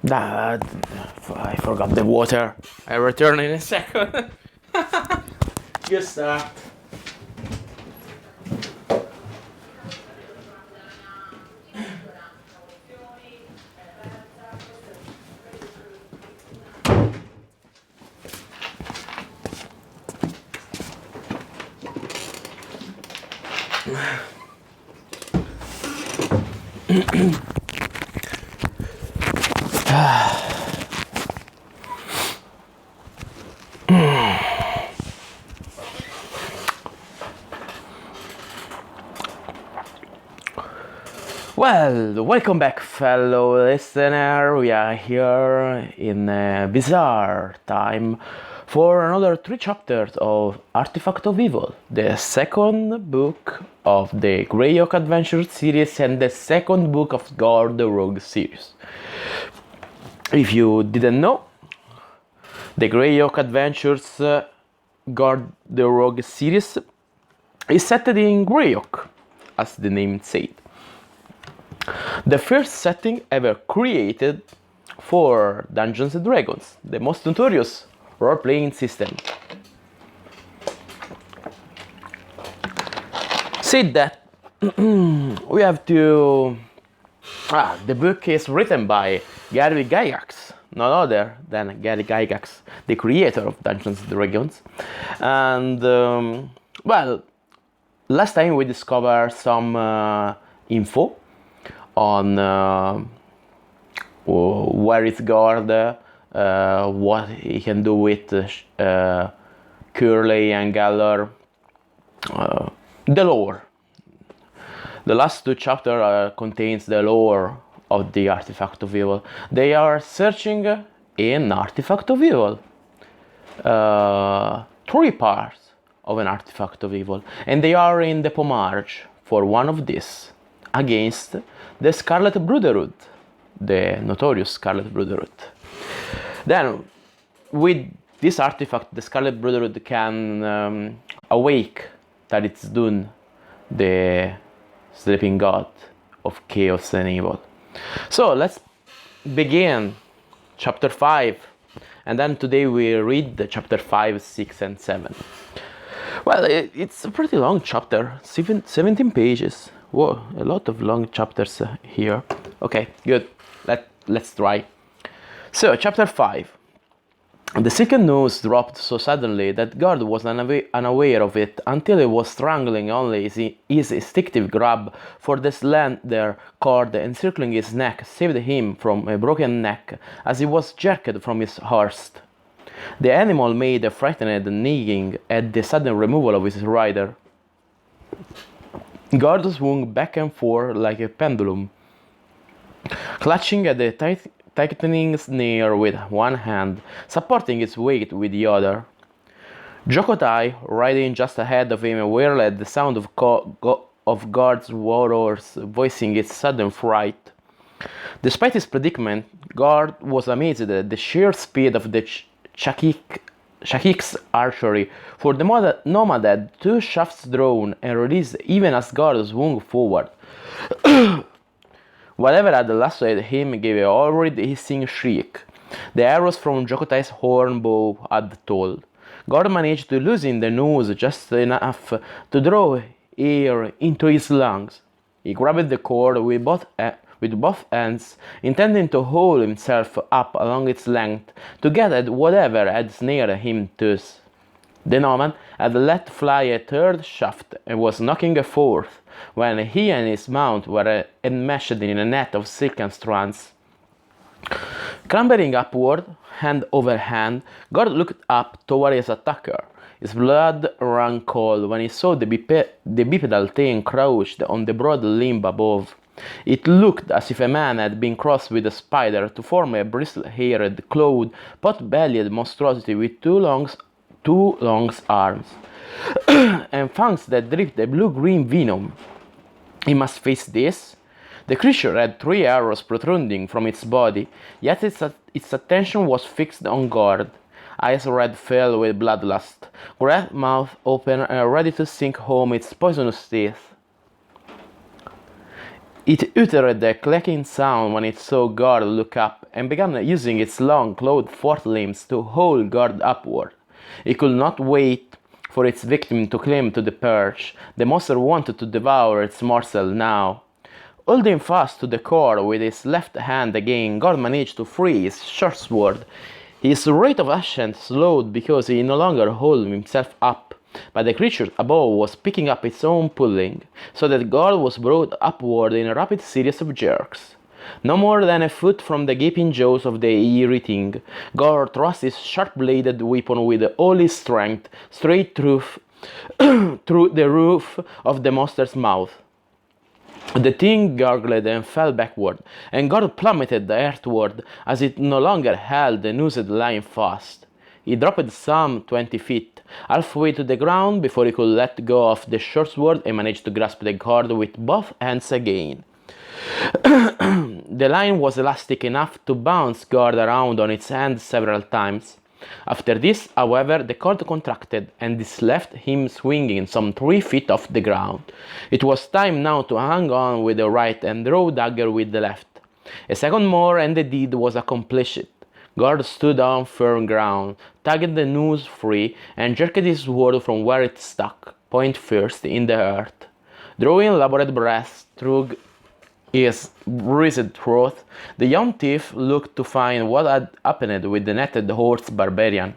That I forgot the water. I return in a second. Good start. Well, welcome back, fellow listener. We are here in a bizarre time for another 3 chapters of Artifact of Evil, the second book of the Greyhawk Adventure series and the second book of Guard the Rogue series. If you didn't know, the Greyhawk Adventures Guard the Rogue series is set in Greyhawk, as the name said. The first setting ever created for Dungeons & Dragons, the most notorious role-playing system. Said that we have to... the book is written by Gygax, none other than Gygax, the creator of Dungeons & Dragons. And, well, last time we discovered some info on where is Guard, what he can do with Curly and Galler, the lore. The last 2 chapters contains the lore of the Artifact of Evil. They are searching an Artifact of Evil, 3 parts of an Artifact of Evil, and they are in the Pomarge for one of these against the Scarlet Brotherhood, the notorious Scarlet Brotherhood. Then, with this artifact, the Scarlet Brotherhood can awake that it's done, the sleeping god of chaos and evil. So let's begin chapter 5, and then today we read the chapter 5, 6, and 7. Well, it's a pretty long chapter, 17 pages. Whoa, a lot of long chapters here. Okay, good. Let's try. So, chapter 5. The second news dropped so suddenly that Guard was unaware of it until he was strangling only his instinctive grab for the slender cord encircling his neck saved him from a broken neck as he was jerked from his horse. The animal made a frightened neighing at the sudden removal of his rider. Guard swung back and forth like a pendulum, clutching at the tightening snare with one hand, supporting its weight with the other. Jokotai, riding just ahead of him, whirled the sound of Guard's roars, voicing its sudden fright. Despite his predicament, Guard was amazed at the sheer speed of the Shakik's archery, for the nomad had 2 shafts drawn and released even as Guard swung forward. Whatever had lassoed him gave a horrid hissing shriek. The arrows from Jokotai's horn bow had told. Guard managed to loosen the noose just enough to draw air into his lungs. He grabbed the cord with both hands, intending to haul himself up along its length to get at whatever had snared him thus. The nomad had let fly a 3rd shaft and was knocking a 4th when he and his mount were enmeshed in a net of silken strands. Clambering upward, hand over hand, Guard looked up toward his attacker. His blood ran cold when he saw the bipedal thing crouched on the broad limb above. It looked as if a man had been crossed with a spider to form a bristle-haired, clawed, pot-bellied monstrosity with two long arms and fangs that dripped a blue-green venom. He must face this. The creature had 3 arrows protruding from its body, yet its attention was fixed on Guard. Eyes red filled with bloodlust, great mouth open and ready to sink home its poisonous teeth. It uttered a clacking sound when it saw Guard look up, and began using its long, clawed forelimbs to haul Guard upward. It could not wait for its victim to climb to the perch. The monster wanted to devour its morsel now. Holding fast to the cord with his left hand again, Guard managed to free his short sword. His rate of ascent slowed because he no longer hauled himself up, but the creature above was picking up its own pulling, so that Guard was brought upward in a rapid series of jerks. No more than a foot from the gaping jaws of the eerie thing, Guard thrust his sharp-bladed weapon with all his strength straight through, through the roof of the monster's mouth. The thing gurgled and fell backward, and Guard plummeted earthward as it no longer held the noosed line fast. He dropped some 20 feet, halfway to the ground before he could let go of the short sword and managed to grasp the cord with both hands again. The line was elastic enough to bounce Guard around on its hand several times. After this, however, the cord contracted, and this left him swinging some 3 feet off the ground. It was time now to hang on with the right and draw dagger with the left. A second more and the deed was accomplished. Guard stood on firm ground, tugged the noose free, and jerked his sword from where it stuck, point first, in the earth. Drawing elaborate breaths through his bruised throat, the young thief looked to find what had happened with the netted horse barbarian.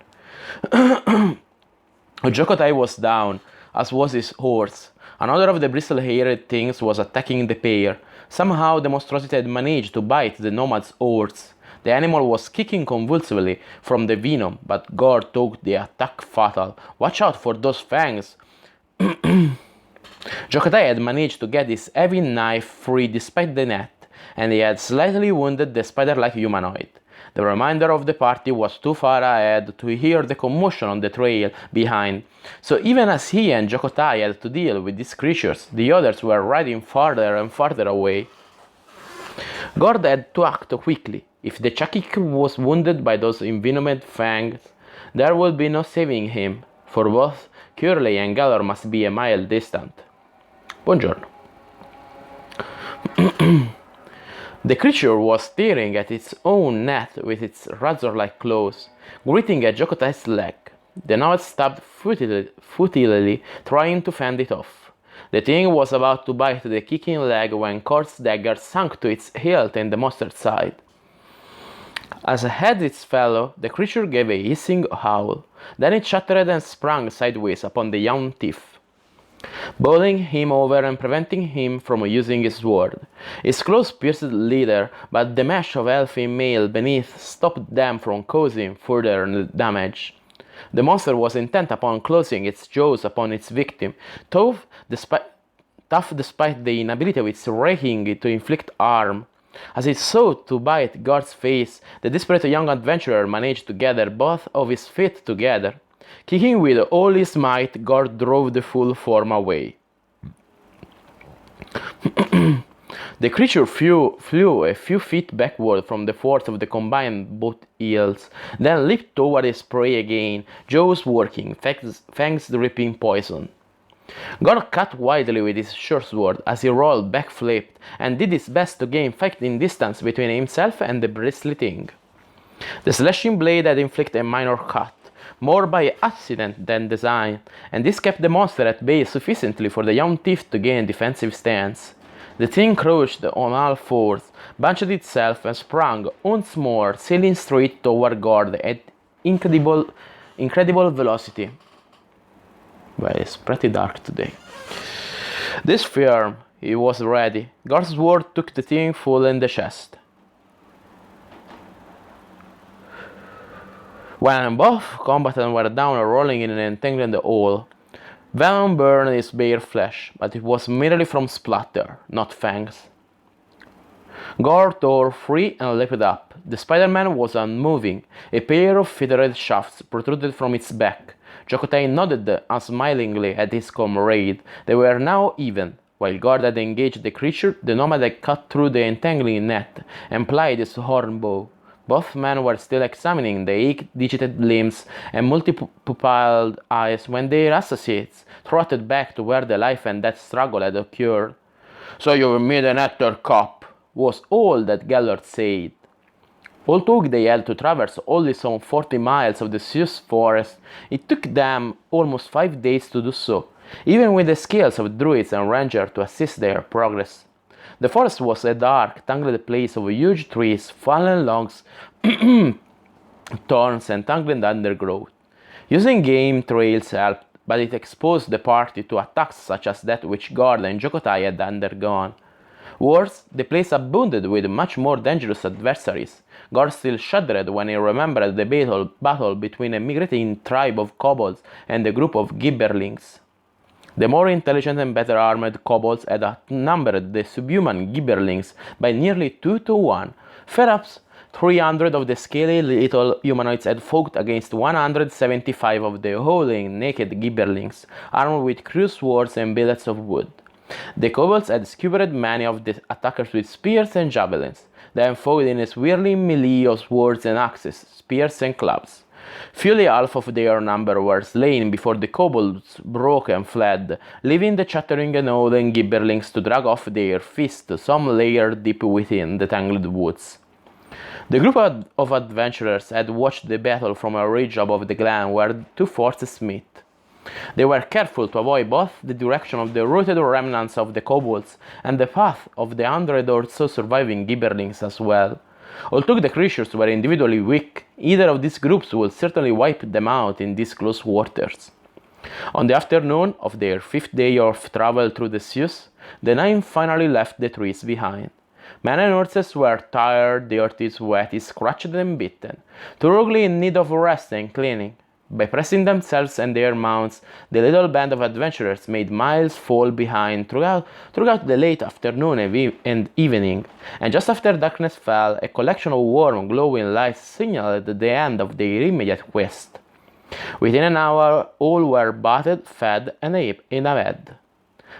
Jokotai was down, as was his horse. Another of the bristle-haired things was attacking the pair. Somehow the monstrosity had managed to bite the nomad's horse. The animal was kicking convulsively from the venom, but Guard thought the attack fatal. Watch out for those fangs! Jokotai had managed to get his heavy knife free despite the net, and he had slightly wounded the spider-like humanoid. The remainder of the party was too far ahead to hear the commotion on the trail behind, so even as he and Jokotai had to deal with these creatures, the others were riding farther and farther away. Guard had to act quickly. If the Chakik was wounded by those envenomed fangs, there would be no saving him, for both Curley and Gallor must be a mile distant. Buongiorno. The creature was tearing at its own net with its razor-like claws, gritting at Jokotai's leg. The nomad stabbed futilely, trying to fend it off. The thing was about to bite the kicking leg when Kort's dagger sank to its hilt in the monster's side. As it had its fellow, the creature gave a hissing howl. Then it shuddered and sprang sideways upon the young thief, bowling him over and preventing him from using his sword. His claws pierced the leather, but the mesh of elfin mail beneath stopped them from causing further damage. The monster was intent upon closing its jaws upon its victim, tough despite the inability of its raking to inflict harm. As it sought to bite Guard's face, the desperate young adventurer managed to gather both of his feet together. Kicking with all his might, Guard drove the full form away. The creature flew a few feet backward from the force of the combined both heels, then leaped toward his prey again, jaws working, fangs dripping poison. Guard cut wildly with his short sword as he rolled back, flipped, and did his best to gain fighting distance between himself and the bristly thing. The slashing blade had inflicted a minor cut, more by accident than design, and this kept the monster at bay sufficiently for the young thief to gain a defensive stance. The thing crouched on all fours, bunched itself, and sprang once more, sailing straight toward Guard at incredible velocity. Well, it's pretty dark today. This firm, he was ready. Guard's sword took the thing full in the chest. When both combatants were down and rolling in an entangled hole, venom burned his bare flesh, but it was merely from splatter, not fangs. Guard tore free and leaped up. The Spider-Man was unmoving. A pair of feathered shafts protruded from its back. Jokotai nodded unsmilingly at his comrade. They were now even. While Guard had engaged the creature, the nomad had cut through the entangling net and plied his horn bow. Both men were still examining the eight-digit limbs and multi-pupilled eyes when their associates trotted back to where the life and death struggle had occurred. "So you meet an actor cop," was all that Gellert said. Although they had to traverse only some 40 miles of the Sioux forest, it took them almost 5 days to do so, even with the skills of druids and rangers to assist their progress. The forest was a dark, tangled place of huge trees, fallen logs, thorns, and tangled undergrowth. Using game trails helped, but it exposed the party to attacks such as that which Gord and Jokotai had undergone. Worse, the place abounded with much more dangerous adversaries. Gord still shuddered when he remembered the battle between a migrating tribe of kobolds and a group of gibberlings. The more intelligent and better armed kobolds had outnumbered the subhuman gibberlings by nearly 2 to 1. Perhaps 300 of the scaly little humanoids had fought against 175 of the howling naked gibberlings, armed with crude swords and billets of wood. The kobolds had skewered many of the attackers with spears and javelins, then fought in a swirling melee of swords and axes, spears and clubs. Fully half of their number were slain before the kobolds broke and fled, leaving the chattering and howling gibberlings to drag off their feast some layer deep within the tangled woods. The group of adventurers had watched the battle from a ridge above the glen where two forces met. They were careful to avoid both the direction of the rooted remnants of the kobolds and the path of the 100 or so surviving gibberlings as well. Although the creatures were individually weak, either of these groups would certainly wipe them out in these close waters. On the afternoon of their 5th day of travel through the Sioux, the 9 finally left the trees behind. Men and horses were tired, dirty, sweaty, scratched and bitten, thoroughly in need of rest and cleaning. By pressing themselves and their mounts, the little band of adventurers made miles fall behind throughout the late afternoon and evening, and just after darkness fell, a collection of warm, glowing lights signaled the end of their immediate quest. Within an hour, all were bathed, fed, and in a bed.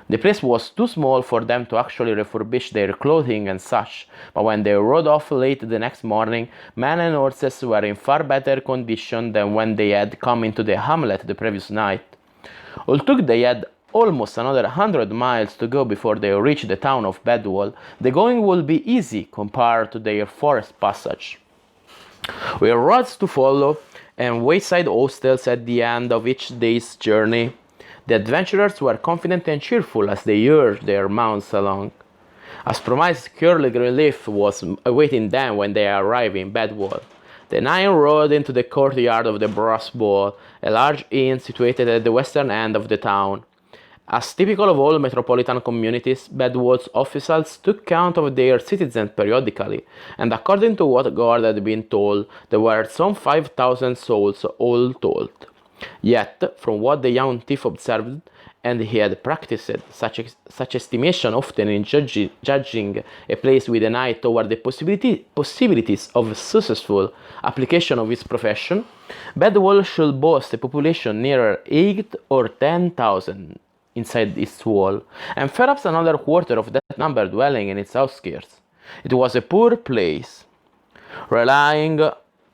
The place was too small for them to actually refurbish their clothing and such, but when they rode off late the next morning, men and horses were in far better condition than when they had come into the hamlet the previous night. Although they had almost another 100 miles to go before they reached the town of Bedwall, the going would be easy compared to their forest passage. With roads to follow and wayside hostels at the end of each day's journey, the adventurers were confident and cheerful as they urged their mounts along. As promised, curly relief was awaiting them when they arrived in Bedwall. The 9 rode into the courtyard of the Brass Ball, a large inn situated at the western end of the town. As typical of all metropolitan communities, Bedwall's officials took count of their citizens periodically, and according to what Gord had been told, there were some 5,000 souls all told. Yet, from what the young thief observed, and he had practiced such estimation often in judging a place with an eye toward the possibilities of successful application of his profession, Bedwall should boast a population nearer 8 or 10,000 inside its wall, and perhaps another quarter of that number dwelling in its outskirts. It was a poor place, relying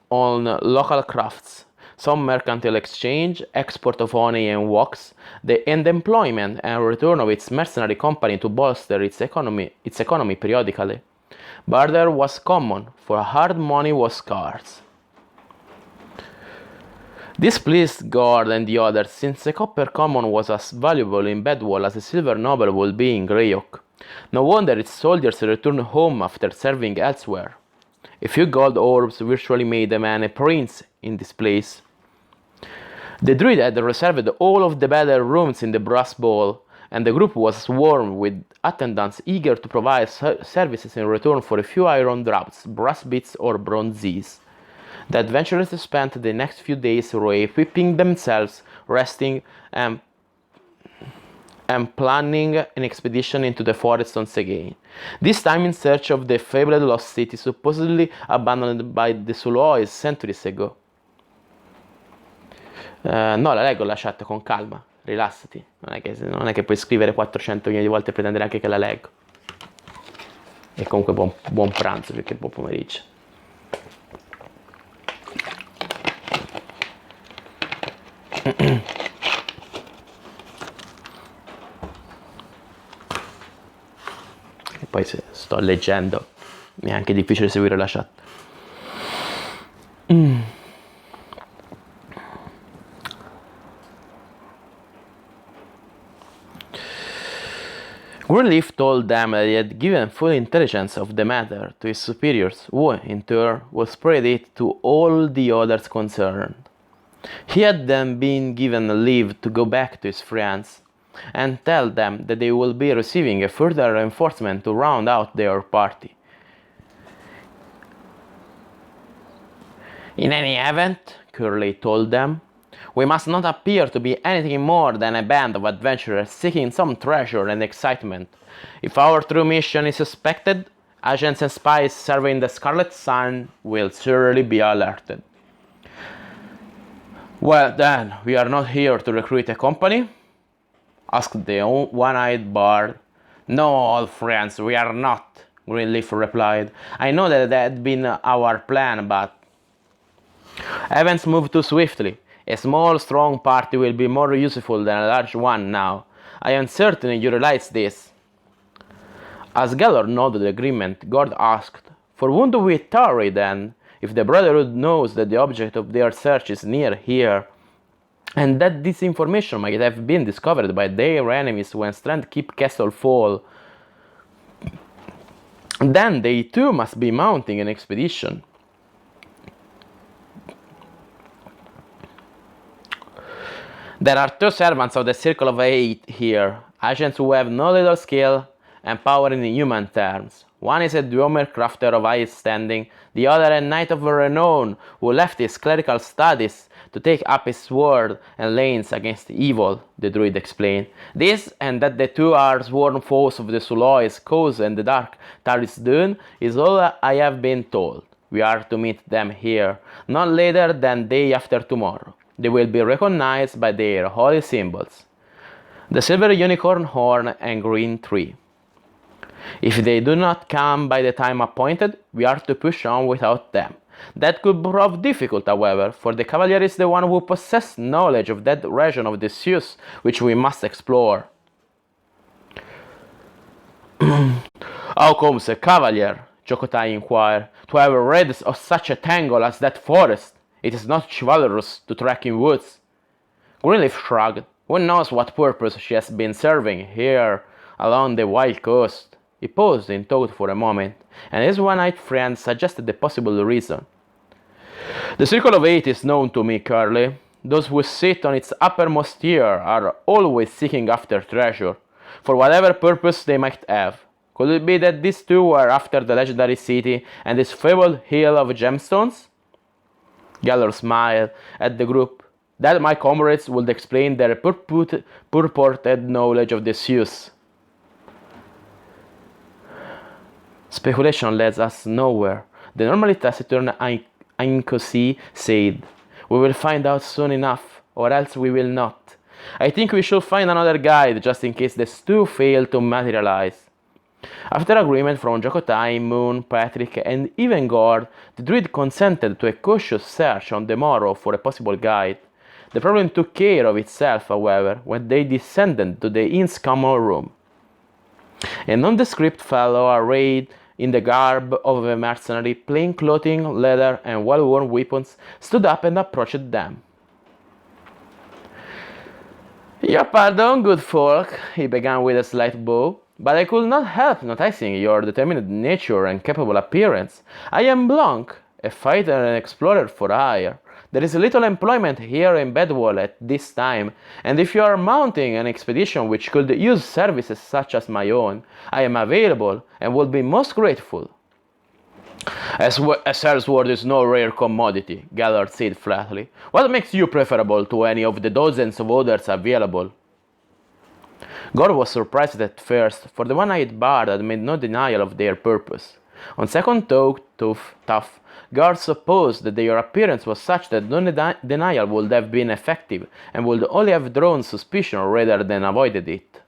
on local crafts, some mercantile exchange, export of honey and wax, and employment and return of its mercenary company to bolster its economy periodically. Barter was common, for hard money was scarce. This pleased Gord and the others, since a copper common was as valuable in Bedwall as a silver noble would be in Greyhawk. No wonder its soldiers returned home after serving elsewhere. A few gold orbs virtually made a man a prince in this place. The druid had reserved all of the better rooms in the Brass Ball, and the group was swarmed with attendants eager to provide services in return for a few iron drops, brass bits, or bronzes. The adventurers spent the next few days re-equipping themselves, resting, and planning an expedition into the forest once again, this time in search of the fabled lost city supposedly abandoned by the Suluois centuries ago. No, la leggo la chat con calma, rilassati, non è che puoi scrivere 400 milioni di volte e pretendere anche che la leggo. E comunque buon pranzo, perché è buon pomeriggio. sto leggendo, mi è anche difficile seguire la chat. Greenleaf told them that he had given full intelligence of the matter to his superiors, who, in turn, would spread it to all the others concerned. He had then been given leave to go back to his friends and tell them that they will be receiving a further reinforcement to round out their party. In any event, Curly told them, we must not appear to be anything more than a band of adventurers seeking some treasure and excitement. If our true mission is suspected, agents and spies serving the Scarlet Sun will surely be alerted. Well then, we are not here to recruit a company? Asked the one-eyed bard. No, old friends, we are not, Greenleaf replied. I know that had been our plan, but events move too swiftly. A small, strong party will be more useful than a large one now. I am certain you realize this. As Gellor nodded agreement, Gord asked, for whom do we tarry then, if the Brotherhood knows that the object of their search is near here, and that this information might have been discovered by their enemies when Strandkeep Castle fall? Then they too must be mounting an expedition. There are two servants of the Circle of Eight here, agents who have no little skill and power in human terms. One is a Dwemer crafter of high standing, the other a knight of renown who left his clerical studies to take up his sword and lance against evil, the druid explained. This, and that the two are sworn foes of the Sulois cause and the dark Taris Dune, is all I have been told. We are to meet them here, not later than day after tomorrow. They will be recognized by their holy symbols, the silver unicorn horn and green tree. If they do not come by the time appointed, we are to push on without them. That could prove difficult, however, for the Cavalier is the one who possesses knowledge of that region of the Zeus which we must explore. How comes a Cavalier, Jokotai inquired, to have read of such a tangle as that forest? It is not chivalrous to trek in woods. Greenleaf shrugged. Who knows what purpose she has been serving here along the wild coast? He paused in thought for a moment, and his one-eyed friend suggested a possible reason. The Circle of Eight is known to me, Curly. Those who sit on its uppermost tier are always seeking after treasure, for whatever purpose they might have. Could it be that these two were after the legendary city and this fabled hill of gemstones? Gellor smiled at the group. That my comrades would explain their purported knowledge of the Zeus. Speculation leads us nowhere. The normally taciturn Ainkosi said, we will find out soon enough, or else we will not. I think we should find another guide, just in case these two fail to materialize. After agreement from Jokotai, Moon, Patrick, and even Gord, the druid consented to a cautious search on the morrow for a possible guide. The problem took care of itself, however, when they descended to the inn's common room. A nondescript fellow arrayed in the garb of a mercenary, plain clothing, leather, and well-worn weapons, stood up and approached them. Your pardon, good folk, he began with a slight bow, but I could not help noticing your determined nature and capable appearance. I am Blanc, a fighter and explorer for hire. There is little employment here in Bedwall at this time, and if you are mounting an expedition which could use services such as my own, I am available and would be most grateful. A sword is no rare commodity, Gellor said flatly. What makes you preferable to any of the dozens of others available? Gord was surprised at first, for the one-eyed bard had made no denial of their purpose. On second thought, Gord supposed that their appearance was such that no denial would have been effective, and would only have drawn suspicion rather than avoided it.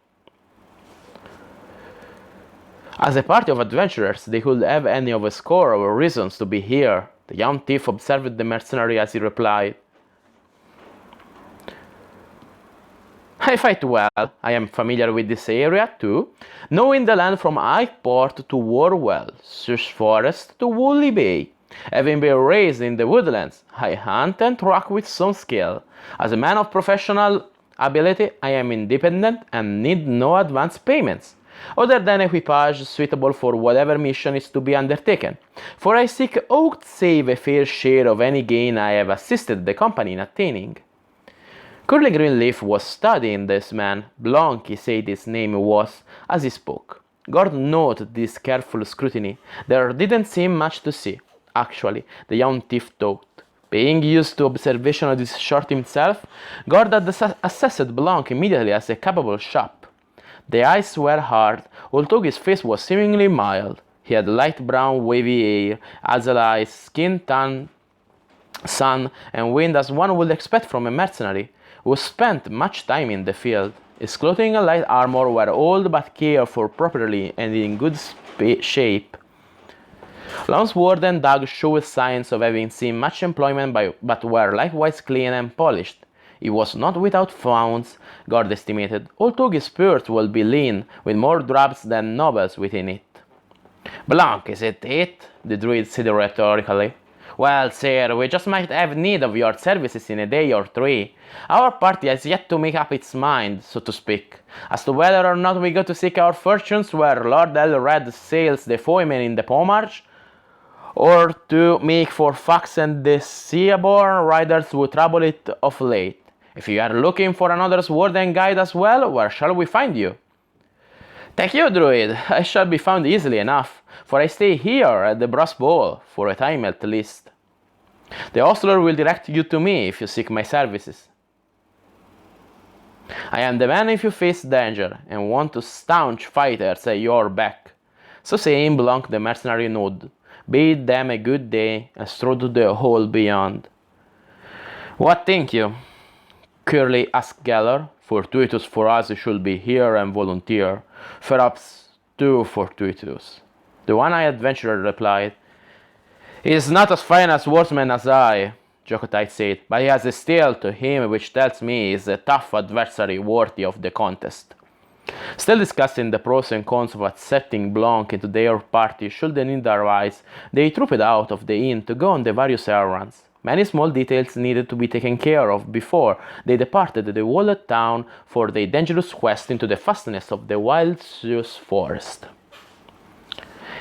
As a party of adventurers, they could have any of a score of reasons to be here, the young thief observed the mercenary as he replied. I fight well, I am familiar with this area too, knowing the land from Highport to Warwell, Sush Forest to Woolly Bay. Having been raised in the woodlands, I hunt and track with some skill. As a man of professional ability, I am independent and need no advance payments, other than equipage suitable for whatever mission is to be undertaken, for I seek out save a fair share of any gain I have assisted the company in attaining. Curly Greenleaf was studying this man. Blanc, he said his name was, as he spoke. Gordon noted this careful scrutiny. There didn't seem much to see. Actually, the young thief thought. Being used to observation of this sort himself, Gordon assessed Blanc immediately as a capable chap. The eyes were hard, although his face was seemingly mild. He had light brown wavy hair, hazel eyes, skin tan, sun and wind as one would expect from a mercenary who spent much time in the field. His clothing and light armor were old but cared for properly and in good shape. Lonsword and Doug showed signs of having seen much employment but were likewise clean and polished. He was not without flaws, God estimated, although his spirit would be lean, with more drabs than nobles within it. Blanc, is it? The druid said rhetorically. Well, sir, we just might have need of your services in a day or three. Our party has yet to make up its mind, so to speak, as to whether or not we go to seek our fortunes where Lord Elred sails the foemen in the Pomarch, or to make for Fax and the seaborne riders who trouble it of late. If you are looking for another sword and guide as well, where shall we find you? Thank you, Druid. I shall be found easily enough, for I stay here at the Brass Bowl, for a time at least. The hostler will direct you to me if you seek my services. I am the man if you face danger, and want to staunch fighters at your back. So saying, Blanc the mercenary nodded, bade them a good day, and strode to the hall beyond. What think you? Curly asked Geller. Fortuitous for us he should be here and volunteer, perhaps too fortuitous. The one-eyed adventurer replied, He is not as fine a swordsman as I, Jokotai said, but he has a steel to him which tells me he is a tough adversary worthy of the contest. Still discussing the pros and cons of accepting Blanc into their party should the need arise, they trooped out of the inn to go on the various errands. Many small details needed to be taken care of before they departed the walled town for their dangerous quest into the fastness of the wild Zeus forest.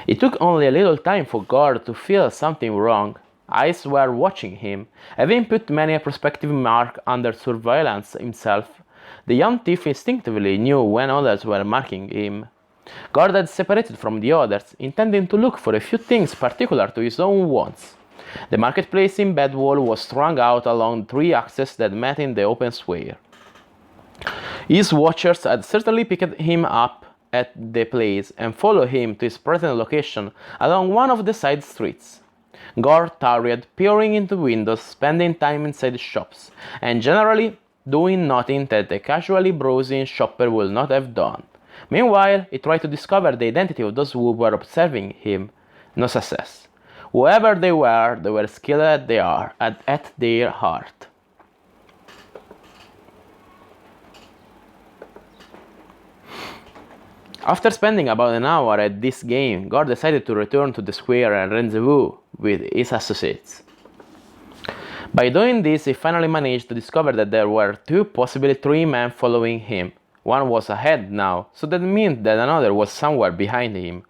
It took only a little time for Gord to feel something wrong. Eyes were watching him. Having put many a prospective mark under surveillance himself, the young thief instinctively knew when others were marking him. Gord had separated from the others, intending to look for a few things particular to his own wants. The marketplace in Bedwall was strung out along 3 axes that met in the open square. His watchers had certainly picked him up at the place and followed him to his present location along one of the side streets. Gord tarried, peering into windows, spending time inside shops, and generally doing nothing that a casually browsing shopper would not have done. Meanwhile, he tried to discover the identity of those who were observing him. No success. Whoever they were skilled at their heart. After spending about an hour at this game, Gord decided to return to the square and rendezvous with his associates. By doing this, he finally managed to discover that there were 2, possibly 3 men following him. One was ahead now, so that meant that another was somewhere behind him.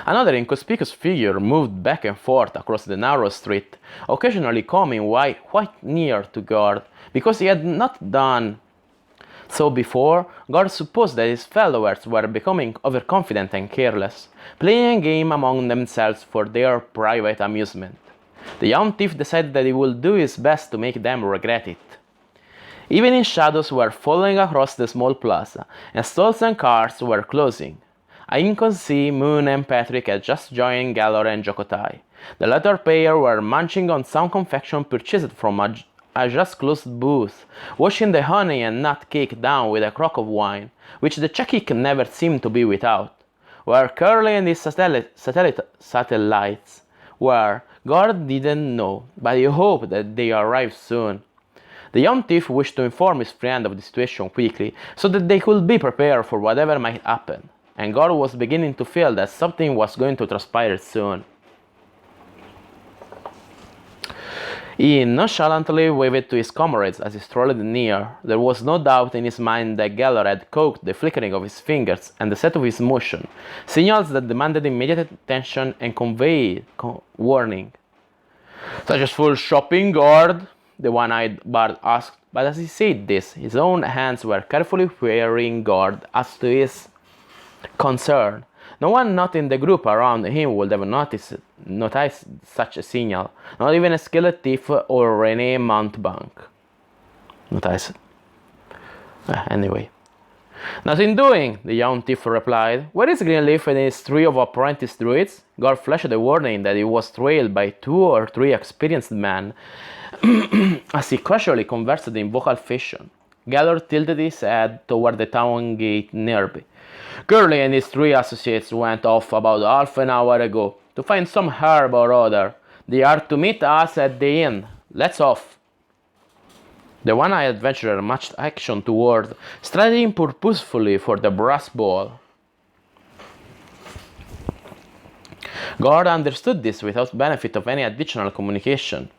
Another inconspicuous figure moved back and forth across the narrow street, occasionally coming quite near to Gord, because he had not done so before. Gord supposed that his followers were becoming overconfident and careless, playing a game among themselves for their private amusement. The young thief decided that he would do his best to make them regret it. Evening shadows were falling across the small plaza, and stalls and cars were closing. Inconsi, Moon, and Patrick had just joined Gallor and Jokotai. The latter pair were munching on some confection purchased from a just closed booth, washing the honey and nut cake down with a crock of wine, which the Chakik never seemed to be without. Where Curly and his satellites were, Gord didn't know, but he hoped that they arrived soon. The The young thief wished to inform his friend of the situation quickly, so that they could be prepared for whatever might happen, and Gord was beginning to feel that something was going to transpire soon. He nonchalantly waved to his comrades as he strolled near. There was no doubt in his mind that Geller had caught the flickering of his fingers and the set of his motion, signals that demanded immediate attention and conveyed warning. "Such as full shopping, Gord?" the one-eyed bard asked, but as he said this, his own hands were carefully wearing Gord as to his concern. No one not in the group around him would have noticed such a signal, not even a skilled thief or René Montbank. Notice. Anyway. "Nothing doing," the young thief replied. "Where is Greenleaf and his three of apprentice druids?" Gord flashed a warning that he was trailed by 2 or 3 experienced men as he casually conversed in vocal fashion. Geller tilted his head toward the town gate nearby. "Curly and his 3 associates went off about half an hour ago to find some herb or other. They are to meet us at the inn. Let's off." The one-eyed adventurer matched action toward, striding purposefully for the brass ball. Gord understood this without benefit of any additional communication.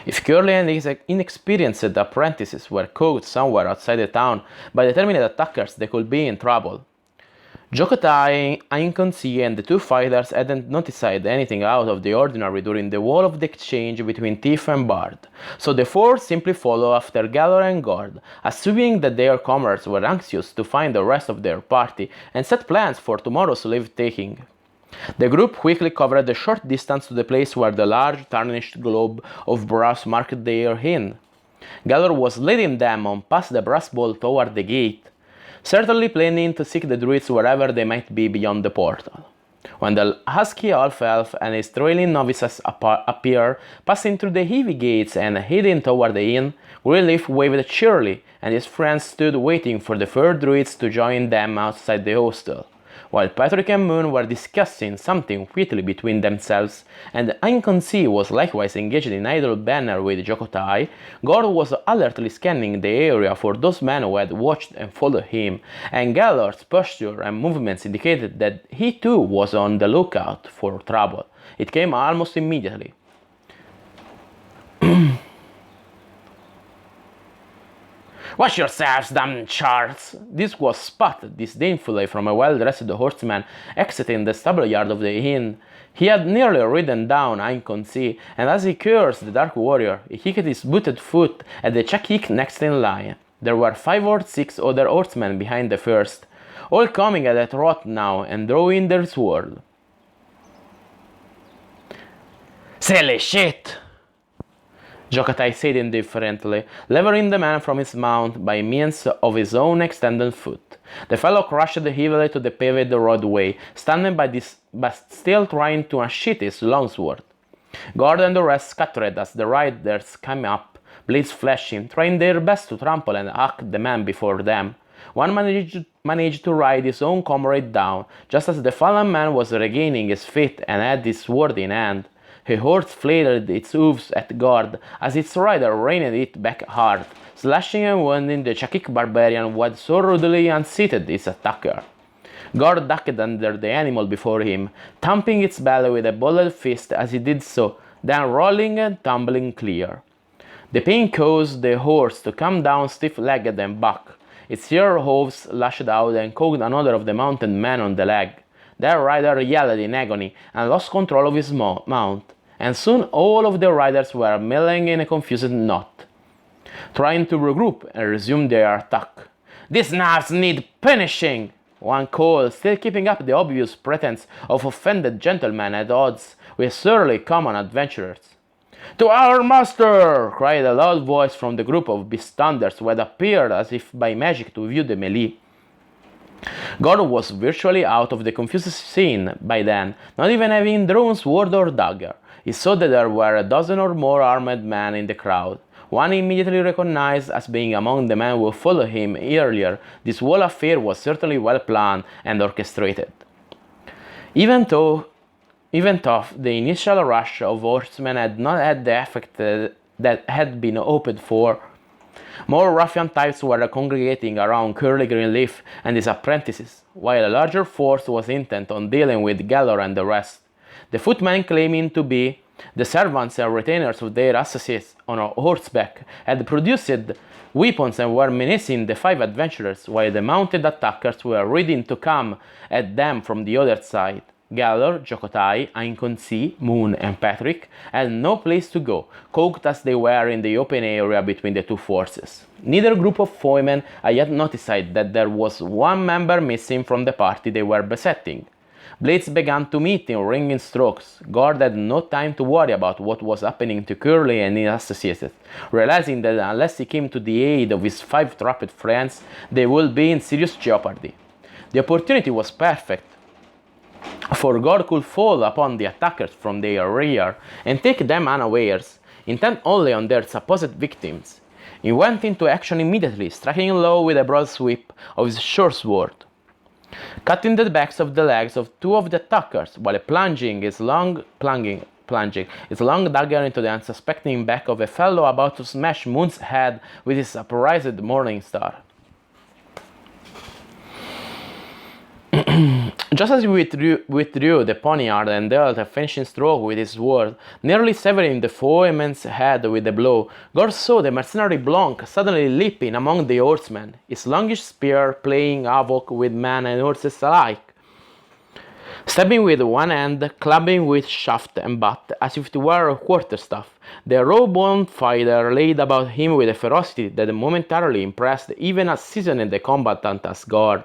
If Curly and his inexperienced apprentices were caught somewhere outside the town by determined attackers, they could be in trouble. Jokotai, Ainkonsi, and the 2 fighters hadn't noticed anything out of the ordinary during the whole of the exchange between thief and bard, so the 4 simply followed after Geller and Gord, assuming that their comrades were anxious to find the rest of their party and set plans for tomorrow's leave-taking. The group quickly covered a short distance to the place where the large tarnished globe of brass marked their inn. Geller was leading them on past the brass ball toward the gate, certainly planning to seek the druids wherever they might be beyond the portal. When the husky half-elf and his trailing novices appeared, passing through the heavy gates and heading toward the inn, Greenleaf waved cheerily, and his friends stood waiting for the 4 druids to join them outside the hostel. While Patrick and Moon were discussing something quickly between themselves, and Ainkonsi was likewise engaged in idle banter with Jokotai, Gord was alertly scanning the area for those men who had watched and followed him, and Geller's posture and movements indicated that he too was on the lookout for trouble. It came almost immediately. "Watch yourselves, damn charts!" This was spotted disdainfully from a well-dressed horseman exiting the stable-yard of the inn. He had nearly ridden down Ainkonsi, and as he cursed the dark warrior, he kicked his booted foot at the Chakik next in line. There were 5 or 6 other horsemen behind the first, all coming at a trot now and drawing their sword. "Silly shit!" Jokotai said indifferently, levering the man from his mount by means of his own extended foot. The fellow crashed heavily to the paved roadway, standing but still trying to unsheath his longsword. Gord and the rest scattered as the riders came up, blades flashing, trying their best to trample and hack the man before them. One managed to ride his own comrade down, just as the fallen man was regaining his feet and had his sword in hand. A horse flailed its hooves at Gord as its rider reined it back hard, slashing and wounding the Chakik barbarian who had so rudely unseated his attacker. Gord ducked under the animal before him, thumping its belly with a balled fist as he did so, then rolling and tumbling clear. The pain caused the horse to come down stiff-legged and back. Its rear hooves lashed out and caught another of the mounted men on the leg. Their rider yelled in agony and lost control of his mount, and soon all of the riders were milling in a confused knot, trying to regroup and resume their attack. "These knaves need punishing!" one called, still keeping up the obvious pretense of offended gentlemen at odds with surly common adventurers. "To our master!" cried a loud voice from the group of bystanders who had appeared as if by magic to view the melee. Gord was virtually out of the confused scene by then, not even having drawn sword or dagger. He saw that there were a dozen or more armed men in the crowd. One he immediately recognized as being among the men who followed him earlier. This whole affair was certainly well planned and orchestrated. Even though the initial rush of horsemen had not had the effect that had been hoped for, More ruffian types were congregating around Curly Greenleaf and his apprentices, while a larger force was intent on dealing with Gallor and the rest. The footmen, claiming to be the servants and retainers of their associates on horseback, had produced weapons and were menacing the 5 adventurers, while the mounted attackers were ready to come at them from the other side. Gallor, Jokotai, Ainconsi, Moon, and Patrick had no place to go, caught as they were in the open area between the two forces. Neither group of foemen had yet noticed that there was one member missing from the party they were besetting. Blades began to meet in ringing strokes. Gord had no time to worry about what was happening to Curly and his associates, realizing that unless he came to the aid of his 5 trapped friends, they would be in serious jeopardy. The opportunity was perfect, for Gord could fall upon the attackers from their rear and take them unawares, intent only on their supposed victims. He went into action immediately, striking low with a broad sweep of his short sword, cutting the backs of the legs of 2 of the attackers, while plunging his long dagger into the unsuspecting back of a fellow about to smash Moon's head with his upraised morning star. Just as he withdrew the poniard and dealt a finishing stroke with his sword, nearly severing the foeman's head with a blow, Gord saw the mercenary Blanc suddenly leaping among the horsemen, his longish spear playing havoc with men and horses alike. Stabbing with one hand, clubbing with shaft and butt as if it were a quarterstaff, the raw-boned fighter laid about him with a ferocity that momentarily impressed even as seasoned a combatant as Gord.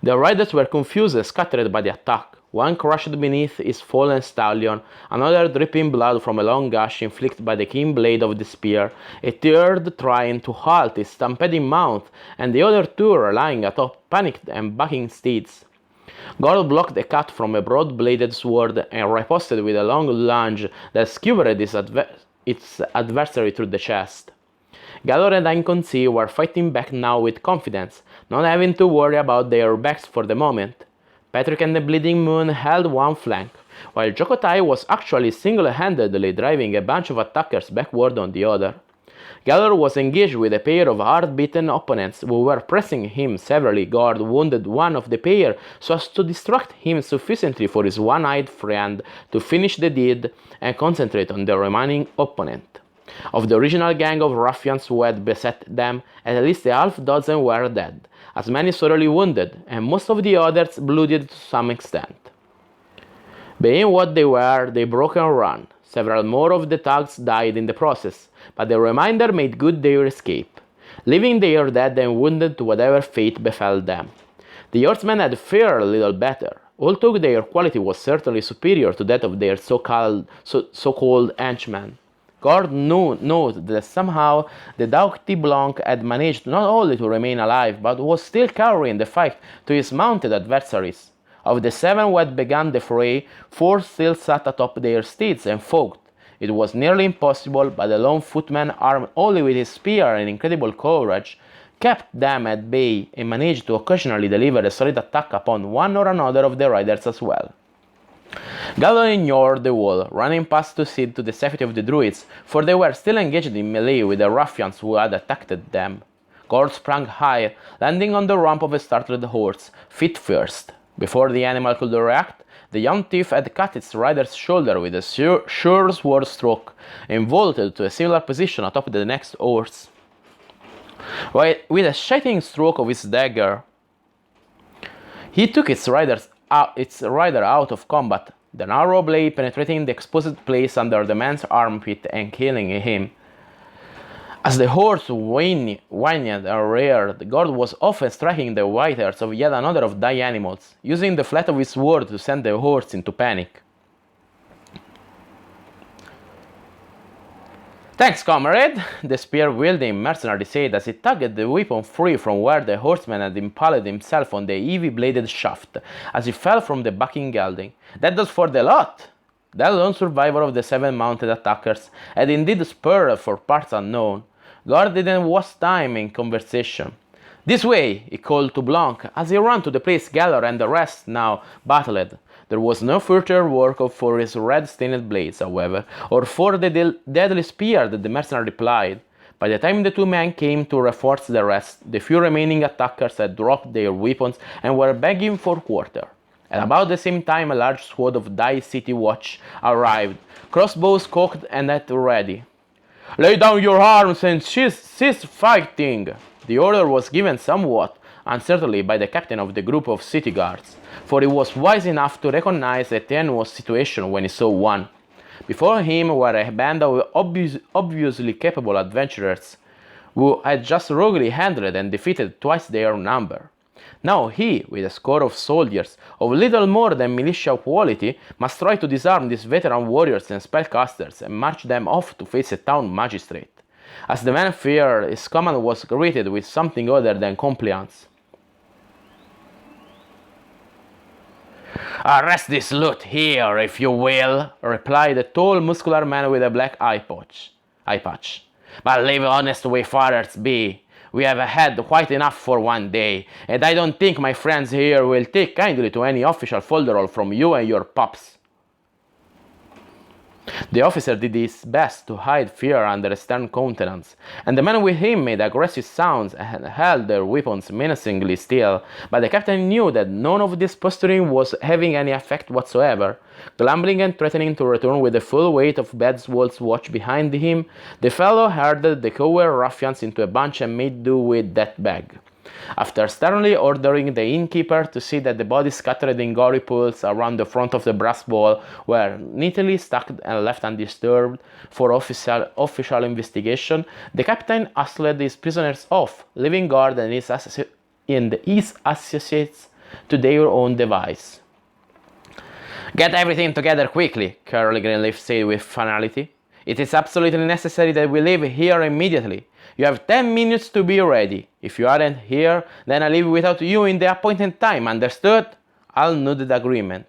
The riders were confused and scattered by the attack, one crushed beneath his fallen stallion, another dripping blood from a long gash inflicted by the keen blade of the spear, a third trying to halt his stampeding mount, and the other 2 relying atop panicked and bucking steeds. Gord blocked the cut from a broad-bladed sword and riposted with a long lunge that skewered its adversary through the chest. Gallor and Ainconsi were fighting back now with confidence, not having to worry about their backs for the moment. Patrick and the Bleeding Moon held one flank, while Jokotai was actually single-handedly driving a bunch of attackers backward on the other. Gallor was engaged with a pair of hard-beaten opponents who were pressing him severely. Gord wounded one of the pair so as to distract him sufficiently for his one-eyed friend to finish the deed and concentrate on the remaining opponent. Of the original gang of ruffians who had beset them, at least a half-dozen were dead, as many sorely wounded, and most of the others bloodied to some extent. Being what they were, they broke and ran. Several more of the thugs died in the process, but the remainder made good their escape, leaving their dead and wounded to whatever fate befell them. The horsemen had fared little better, although their quality was certainly superior to that of their so-called henchmen. Gord noted that somehow the doughty Blanc had managed not only to remain alive, but was still carrying the fight to his mounted adversaries. Of the 7 who had begun the fray, 4 still sat atop their steeds and fought. It was nearly impossible, but the lone footman, armed only with his spear and incredible courage, kept them at bay and managed to occasionally deliver a solid attack upon one or another of the riders as well. Gallor ignored the wall, running past to see to the safety of the druids, for they were still engaged in melee with the ruffians who had attacked them. Gord sprang higher, landing on the rump of a startled horse, feet first. Before the animal could react, the young thief had cut its rider's shoulder with a sure sword stroke, and vaulted to a similar position atop the next horse. With a shining stroke of his dagger, he took its rider out of combat, the narrow blade penetrating the exposed place under the man's armpit and killing him. As the horse whinnied and reared, Gord was often striking the whiters of yet another of die animals, using the flat of his sword to send the horse into panic. "Thanks, comrade," the spear-wielding mercenary said as he tugged the weapon free from where the horseman had impaled himself on the heavy-bladed shaft as he fell from the bucking gelding. "That does for the lot." That lone survivor of the 7 mounted attackers had indeed spurred for parts unknown. Gord didn't waste time in conversation. "This way," he called to Blanc as he ran to the place Gallor and the rest now battled. There was no further work for his red-stained blades, however, or for the deadly spear that the mercenary plied. By the time the two men came to reinforce the rest, the few remaining attackers had dropped their weapons and were begging for quarter. At about the same time, a large squad of Die City Watch arrived, crossbows cocked and at ready. "Lay down your arms and cease fighting!" The order was given somewhat uncertainly by the captain of the group of city guards, for he was wise enough to recognize a tenuous situation when he saw one. Before him were a band of obviously capable adventurers who had just ruggedly handled and defeated twice their number. Now he, with a score of soldiers of little more than militia quality, must try to disarm these veteran warriors and spellcasters and march them off to face a town magistrate. As the man feared, his command was greeted with something other than compliance. "Arrest this loot here, if you will," replied a tall, muscular man with a black eye patch. "But leave honest wayfarers be. We have had quite enough for one day, and I don't think my friends here will take kindly to any official folderol from you and your pups." The officer did his best to hide fear under a stern countenance, and the men with him made aggressive sounds and held their weapons menacingly still, but the captain knew that none of this posturing was having any effect whatsoever. Grumbling and threatening to return with the full weight of Bedswall's watch behind him, the fellow herded the coward ruffians into a bunch and made do with that bag. After sternly ordering the innkeeper to see that the bodies scattered in gory pools around the front of the brass ball were neatly stacked and left undisturbed for official investigation, the captain hustled his prisoners off, leaving guard and his associates to their own device. "Get everything together quickly," Colonel Greenleaf said with finality. "It is absolutely necessary that we leave here immediately. You have 10 minutes to be ready. If you aren't here, then I leave without you in the appointed time, understood?" Al nodded agreement.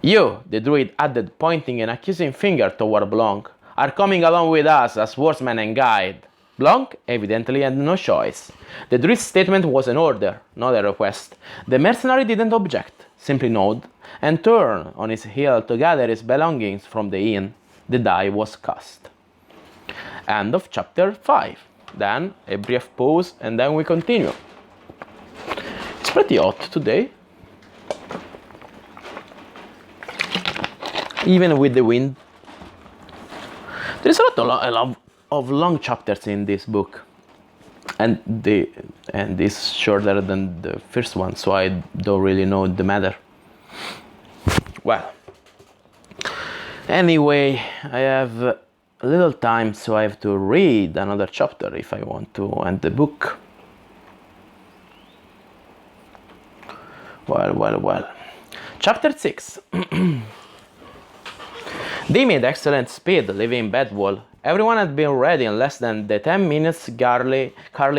"You," the druid added, pointing an accusing finger toward Blanc, "are coming along with us as horseman and guide." Blanc evidently had no choice. The druid's statement was an order, not a request. The mercenary didn't object, simply nodded, and turned on his heel to gather his belongings from the inn. The die was cast. End of chapter 5. Then a brief pause and then we continue. It's pretty hot today. Even with the wind. There's a lot of long chapters in this book. And it's shorter than the first one, so I don't really know the matter. Well, anyway, I have a little time, so I have to read another chapter if I want to end the book. Well. Chapter 6. They made excellent speed leaving Bedwall. Everyone had been ready in less than the 10 minutes Carly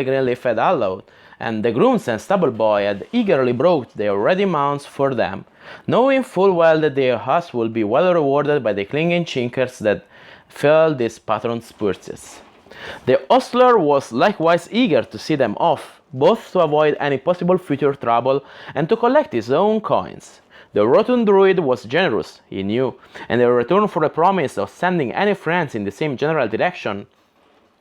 Greenleaf had allowed, and the grooms and stable boy had eagerly brought their ready mounts for them, knowing full well that their hosts would be well rewarded by the clinging chinkers that filled his patron's purses. The hostler was likewise eager to see them off, both to avoid any possible future trouble and to collect his own coins. The rotund druid was generous, he knew, and in return for a promise of sending any friends in the same general direction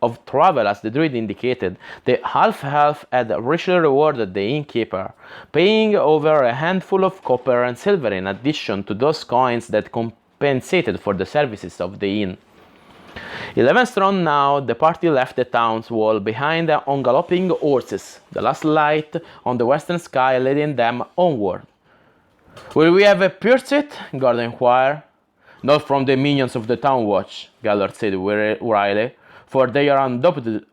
of travel as the druid indicated, the half-elf had richly rewarded the innkeeper, paying over a handful of copper and silver in addition to those coins that compensated for the services of the inn. 11 strong now, the party left the town's wall behind on galloping horses, the last light on the western sky leading them onward. "Will we have a pursuit?" Gordon inquired. "Not from the minions of the town watch," Gellert said wryly, "for they are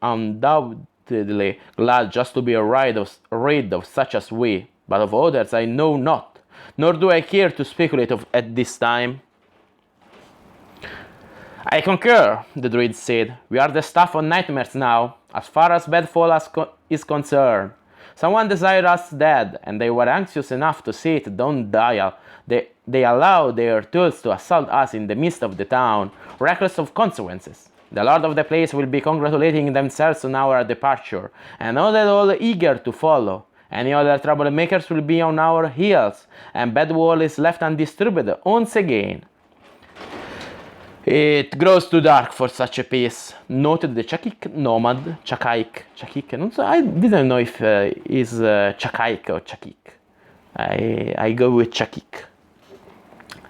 undoubtedly glad just to be rid of such as we, but of others I know not, nor do I care to speculate at this time." "I concur," the druid said. "We are the stuff of nightmares now, as far as Bedfall is concerned. Someone desired us dead, and they were anxious enough to see it don't die. They allowed their tools to assault us in the midst of the town, reckless of consequences. The lord of the place will be congratulating themselves on our departure, and not at all eager to follow. Any other troublemakers will be on our heels, and Bedwall is left undisturbed once again." It grows too dark for such a piece, noted the Chakik nomad, Chakaik, non so, I didn't know if is Chakaik or Chakik. I go with Chakik.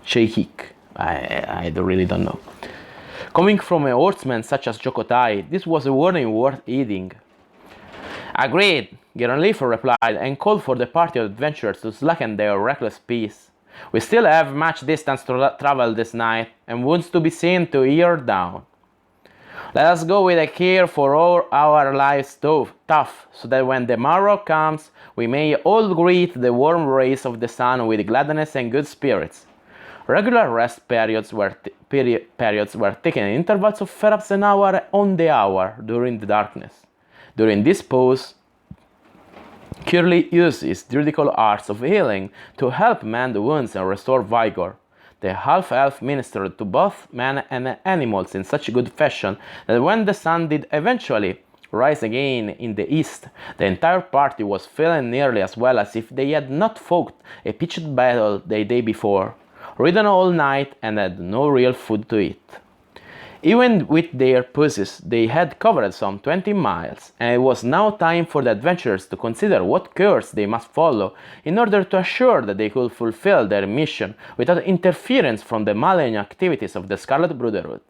Chakik, I really don't know. Coming from a horseman such as Jokotai, this was a warning worth heeding. Agreed, Greenleaf replied and called for the party of adventurers to slacken their reckless pace. We still have much distance to travel this night, and wounds to be seen to ear down. Let us go with a care for all our lives tough, so that when the morrow comes, we may all greet the warm rays of the sun with gladness and good spirits. Regular rest periods were taken in intervals of perhaps an hour on the hour during the darkness. During this pause, Curly used his druidical arts of healing to help mend the wounds and restore vigor. The half-elf ministered to both men and animals in such good fashion that when the sun did eventually rise again in the east, the entire party was feeling nearly as well as if they had not fought a pitched battle the day before, ridden all night, and had no real food to eat. Even with their pussies, they had covered some 20 miles, and it was now time for the adventurers to consider what course they must follow in order to assure that they could fulfill their mission without interference from the malign activities of the Scarlet Brotherhood.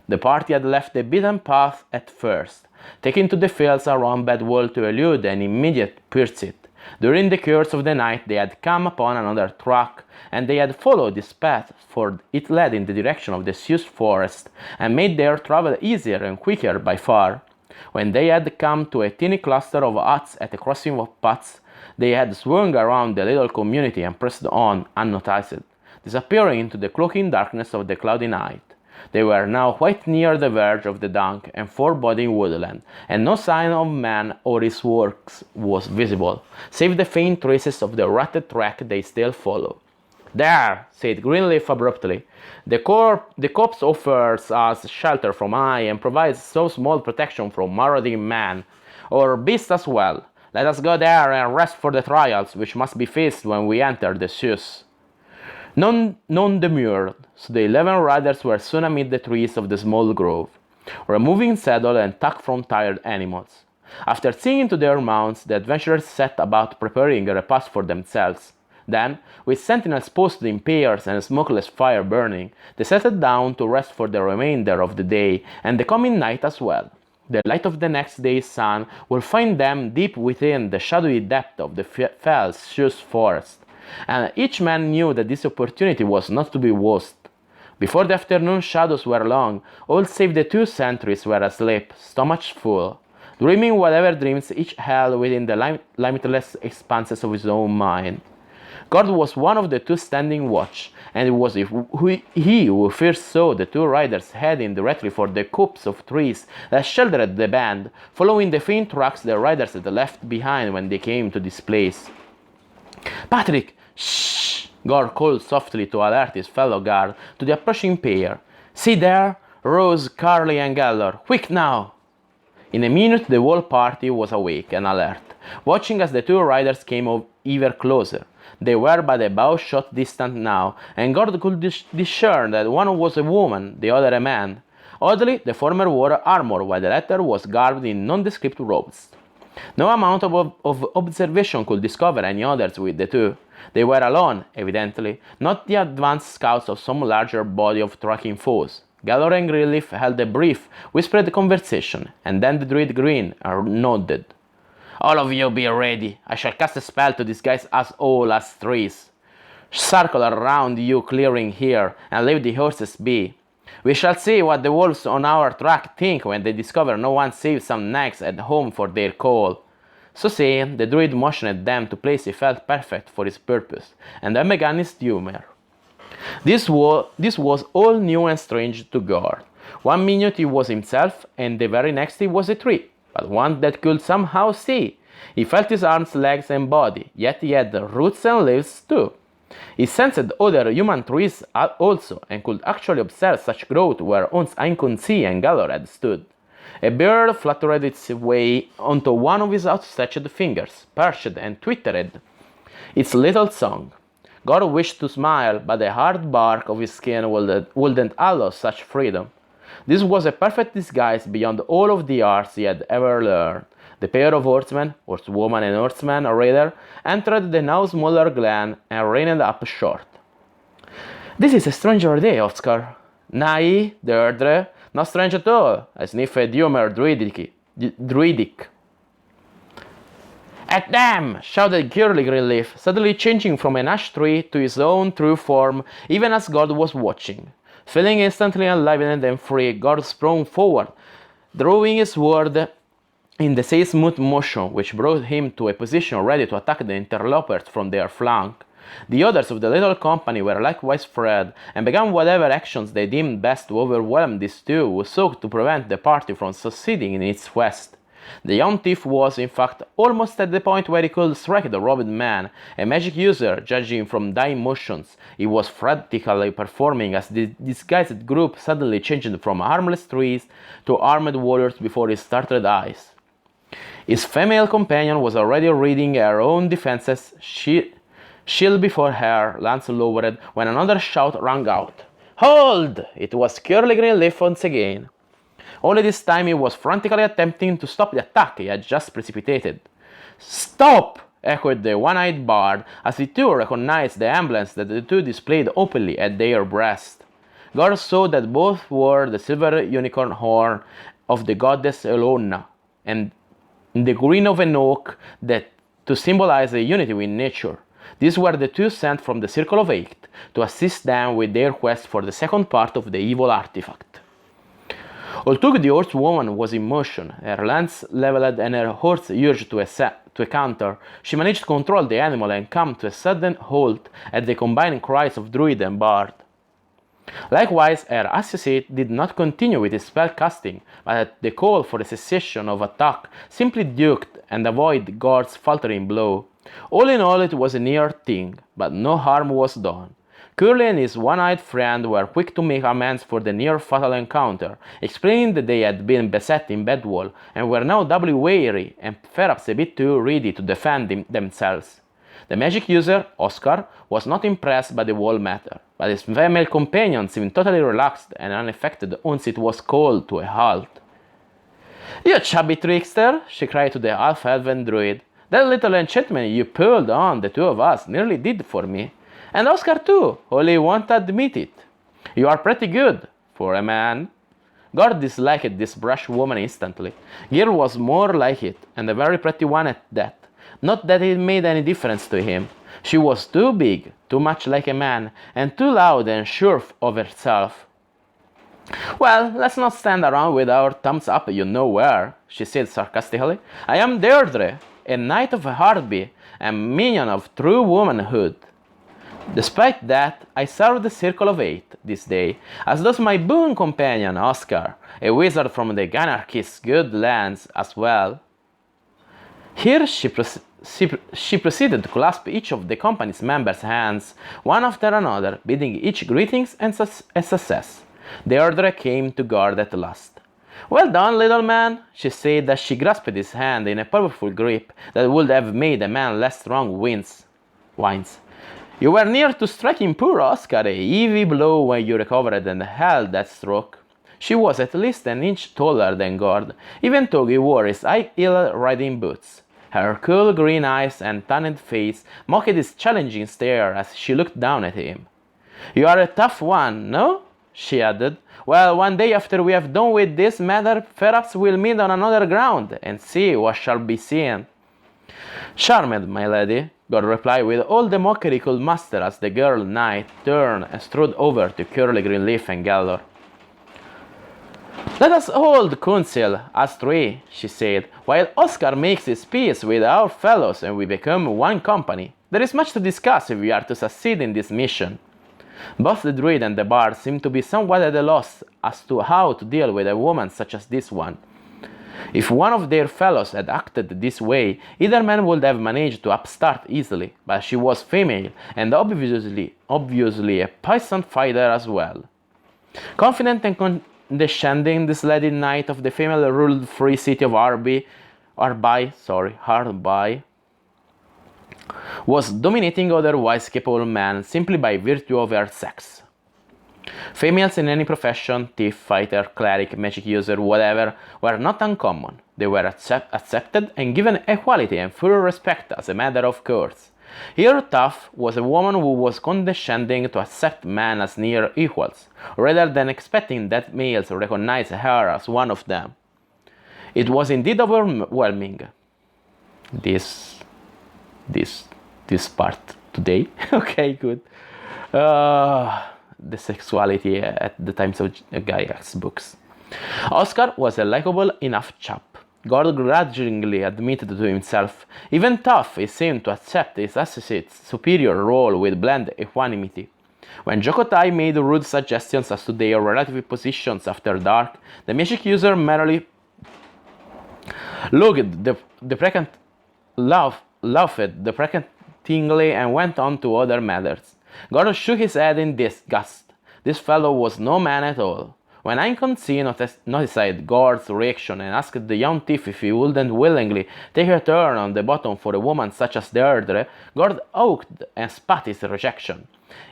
The party had left the beaten path at first, taking to the fields around Bedwall to elude an immediate pursuit. During the course of the night they had come upon another track, and they had followed this path, for it led in the direction of the Sioux forest, and made their travel easier and quicker by far. When they had come to a tiny cluster of huts at a crossing of paths, they had swung around the little community and pressed on unnoticed, disappearing into the cloaking darkness of the cloudy night. They were now quite near the verge of the dank and foreboding woodland, and no sign of man or his works was visible, save the faint traces of the rutted track they still followed. "There," said Greenleaf abruptly. The copse offers us shelter from eye and provides so small protection from marauding man, or beast as well. Let us go there and rest for the trials which must be faced when we enter the Sioux." None demurred, so the 11 riders were soon amid the trees of the small grove, removing saddle and tack from tired animals. After seeing to their mounts, the adventurers set about preparing a repast for themselves. Then, with sentinels posted in pairs and a smokeless fire burning, they settled down to rest for the remainder of the day and the coming night as well. The light of the next day's sun will find them deep within the shadowy depth of the fell Sioux forest, and each man knew that this opportunity was not to be lost. Before the afternoon shadows were long, all save the 2 sentries were asleep, stomachs full, dreaming whatever dreams each held within the limitless expanses of his own mind. Gord was one of the 2 standing watch, and it was he who first saw the 2 riders heading directly for the copse of trees that sheltered the band, following the faint tracks the riders had left behind when they came to this place. "Patrick! Shh!" Gord called softly to alert his fellow guard to the approaching pair. "See there! Rose, Carly, and Gellor! Quick now!" In a minute the whole party was awake and alert, watching as the 2 riders came ever closer. They were but a bow-shot distant now, and Gord could discern that one was a woman, the other a man. Oddly, the former wore armor, while the latter was garbed in nondescript robes. No amount of observation could discover any others with the 2. They were alone, evidently, not the advanced scouts of some larger body of tracking foes. Gellor and Greenleaf held a brief, whispered conversation, and then the druid grinned and nodded. "All of you be ready. I shall cast a spell to disguise us all as trees. Circle around you clearing here, and leave the horses be. We shall see what the wolves on our track think when they discover no one save some nags at home for their call." So saying, the druid motioned at them to place he felt perfect for his purpose, and then began his humor. This was all new and strange to Gord. 1 minute he was himself, and the very next he was a tree, but one that could somehow see. He felt his arms, legs, and body, yet he had roots and leaves too. He sensed other human trees also, and could actually observe such growth where once Ainconsi and Gellor had stood. A bird fluttered its way onto one of his outstretched fingers, perched and twittered its little song. God wished to smile, but the hard bark of his skin wouldn't allow such freedom. This was a perfect disguise beyond all of the arts he had ever learned. The pair of horsemen, horsewoman and horseman rather, entered the now smaller glen and reined up short. "This is a stranger day, Oscar." "Nay, Deirdre, not strange at all," I sniffed humor druidic. "At them!" shouted Curly Greenleaf, suddenly changing from an ash tree to his own true form, even as God was watching. Feeling instantly enlivened and free, God sprang forward, drawing his sword in the same smooth motion which brought him to a position ready to attack the interlopers from their flank. The others of the little company were likewise freed, and began whatever actions they deemed best to overwhelm these two who sought to prevent the party from succeeding in its quest. The young thief was, in fact, almost at the point where he could strike the robbed man, a magic user, judging from dying motions he was frantically performing as the disguised group suddenly changed from harmless trees to armed warriors before his startled eyes. His female companion was already reading her own defenses, shield before her, lance lowered, when another shout rang out. "Hold!" It was Curly Greenleaf once again. Only this time he was frantically attempting to stop the attack he had just precipitated. "Stop!" echoed the one-eyed bard, as he too recognized the emblems that the two displayed openly at their breast. God saw that both wore the silver unicorn horn of the goddess Elona, and the green of an oak that to symbolize a unity with nature. These were the two sent from the Circle of Eight to assist them with their quest for the second part of the evil artifact. Although the horsewoman was in motion, her lance leveled and her horse urged to a counter, she managed to control the animal and come to a sudden halt at the combined cries of druid and bard. Likewise, her associate did not continue with his spell casting, but at the call for a cessation of attack, simply ducked and avoided God's faltering blow. All in all, it was a near thing, but no harm was done. Curly and his one-eyed friend were quick to make amends for the near-fatal encounter, explaining that they had been beset in Bedwall and were now doubly wary and perhaps a bit too ready to defend themselves. The magic user, Oscar, was not impressed by the whole matter, but his female companion seemed totally relaxed and unaffected once it was called to a halt. "You chubby trickster!" she cried to the half-elven druid. "That little enchantment you pulled on the two of us nearly did for me. And Oscar too, only he won't admit it. You are pretty good, for a man." God disliked this brash woman instantly. Gil was more like it, and a very pretty one at that. Not that it made any difference to him. She was too big, too much like a man, and too loud and sure of herself. "Well, let's not stand around with our thumbs up you know where," she said sarcastically. "I am Deirdre, a knight of Hardby, and minion of true womanhood. Despite that, I serve the Circle of Eight this day, as does my boon companion Oscar, a wizard from the Ganarchist's good lands as well." Here she proceeded to clasp each of the company's members' hands, one after another, bidding each greetings and success. Deirdre came to guard at last. "Well done, little man," she said as she grasped his hand in a powerful grip that would have made a man less strong whines. "You were near to striking poor Oscar a heavy blow when you recovered and held that stroke." She was at least an inch taller than Gord, even though he wore his high-heel riding boots. Her cool green eyes and tanned face mocked his challenging stare as she looked down at him. "You are a tough one, no?" she added. "Well, one day after we have done with this matter, perhaps we'll meet on another ground, and see what shall be seen." "Charmed, my lady," God replied with all the mockery he could muster as the girl knight turned and strode over to Curly Greenleaf and Gallor. "Let us hold council, us three," she said, "while Oscar makes his peace with our fellows and we become one company. There is much to discuss if we are to succeed in this mission." Both the druid and the bard seemed to be somewhat at a loss as to how to deal with a woman such as this one. If one of their fellows had acted this way, either man would have managed to upstart easily, but she was female and obviously a puissant fighter as well. Confident and condescending, this lady knight of the female-ruled free city of Hardby was dominating otherwise capable men simply by virtue of her sex. Females in any profession, thief, fighter, cleric, magic user, whatever, were not uncommon. They were accepted and given equality and full respect as a matter of course. Here Tough was a woman who was condescending to accept men as near equals, rather than expecting that males recognize her as one of them. It was indeed overwhelming. This part today. Okay, good. The sexuality at the times of Gygax books. Oscar was a likable enough chap. God grudgingly admitted to himself. Even Tough is seen to accept his associate's superior role with bland equanimity. When Jokotai made rude suggestions as to their relative positions after dark, the magic user merely looked deprecatingly and went on to other matters. Gordon shook his head in disgust. This fellow was no man at all. When Anconsi noticed Gord's reaction and asked the young thief if he wouldn't willingly take a turn on the bottom for a woman such as Deirdre, Gord awed and spat his rejection.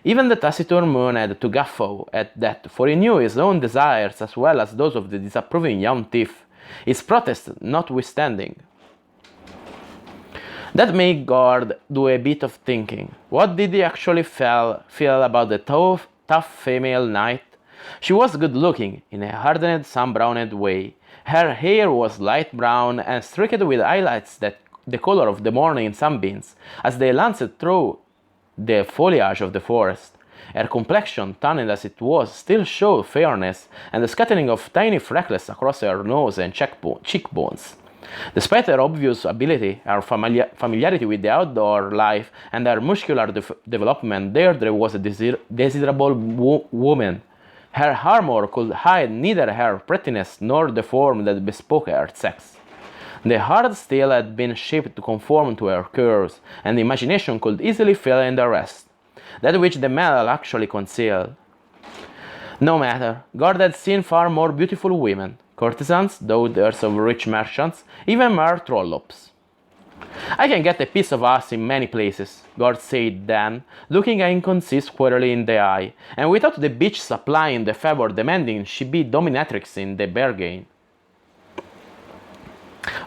Even the taciturn Moon had to guffaw at that, for he knew his own desires as well as those of the disapproving young thief, his protest notwithstanding. That made Gord do a bit of thinking. What did he actually feel about the tough female knight? She was good-looking, in a hardened, sun-browned way. Her hair was light brown and streaked with highlights that the color of the morning sunbeams, as they lanced through the foliage of the forest. Her complexion, tanned as it was, still showed fairness, and the scattering of tiny freckles across her nose and cheekbones. Despite her obvious ability, her familiarity with the outdoor life, and her muscular development, Deirdre was a desirable woman. Her armor could hide neither her prettiness nor the form that bespoke her sex. The hard steel had been shaped to conform to her curves, and the imagination could easily fill in the rest, that which the metal actually concealed. No matter, Gord had seen far more beautiful women, courtesans, daughters of rich merchants, even mere trollops. I can get a piece of ass in many places, Gord said then, looking Anconsi squarely in the eye, and without the bitch supplying the favor demanding she be dominatrix in the bargain.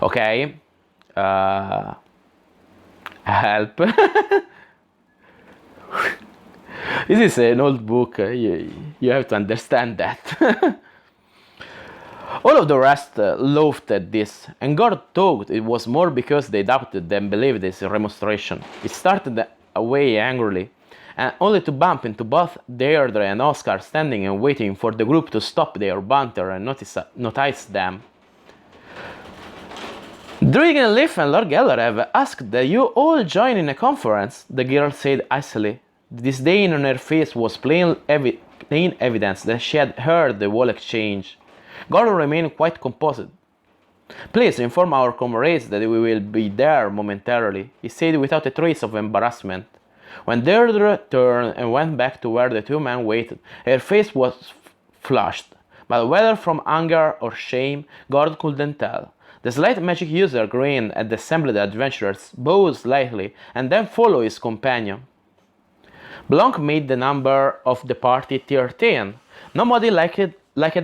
Okay, help. This is an old book, you have to understand that. All of the rest laughed at this, and Gord thought it was more because they doubted than believed his remonstration. He started away angrily, and only to bump into both Deirdre and Oscar standing and waiting for the group to stop their banter and notice them. Druig and Leif and Lord Geller have asked that you all join in a conference, the girl said icily. The disdain on her face was plain evidence that she had heard the whole exchange. Gordon remained quite composed. Please inform our comrades that we will be there momentarily, he said without a trace of embarrassment. When Deirdre turned and went back to where the two men waited, her face was flushed, but whether from anger or shame, Gordon couldn't tell. The slight magic user grinned at the assembled adventurers, bowed slightly, and then followed his companion. Blanc made the number of the party 13. Nobody liked it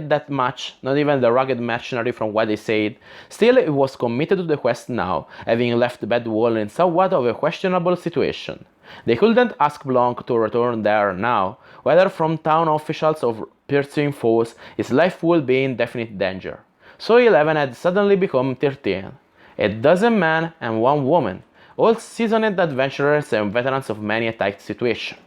that much, not even the rugged mercenary from what they said. Still, he was committed to the quest now, having left Bedwall in somewhat of a questionable situation. They couldn't ask Blanc to return there now, whether from town officials or pursuing foes, his life would be in definite danger. So 11 had suddenly become 13. A dozen men and one woman, all seasoned adventurers and veterans of many a tight situation.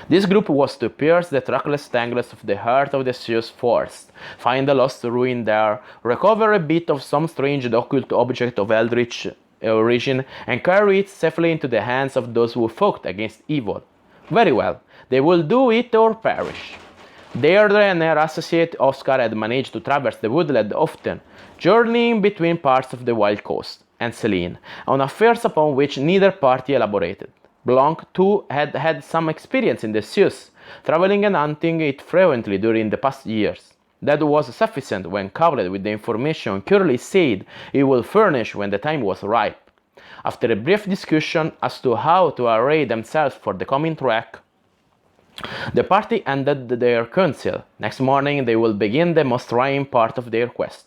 This group was to pierce the trackless tangles of the heart of the Sioux forest, find the lost ruin there, recover a bit of some strange occult object of eldritch origin, and carry it safely into the hands of those who fought against evil. Very well, they will do it or perish. Deirdre and her associate Oscar had managed to traverse the woodland often, journeying between parts of the wild coast, and Celine, on affairs upon which neither party elaborated. Blanc, too, had had some experience in the Sioux, traveling and hunting it frequently during the past years. That was sufficient when coupled with the information Curly said he would furnish when the time was ripe. After a brief discussion as to how to array themselves for the coming trek, the party ended their council. Next morning they will begin the most trying part of their quest.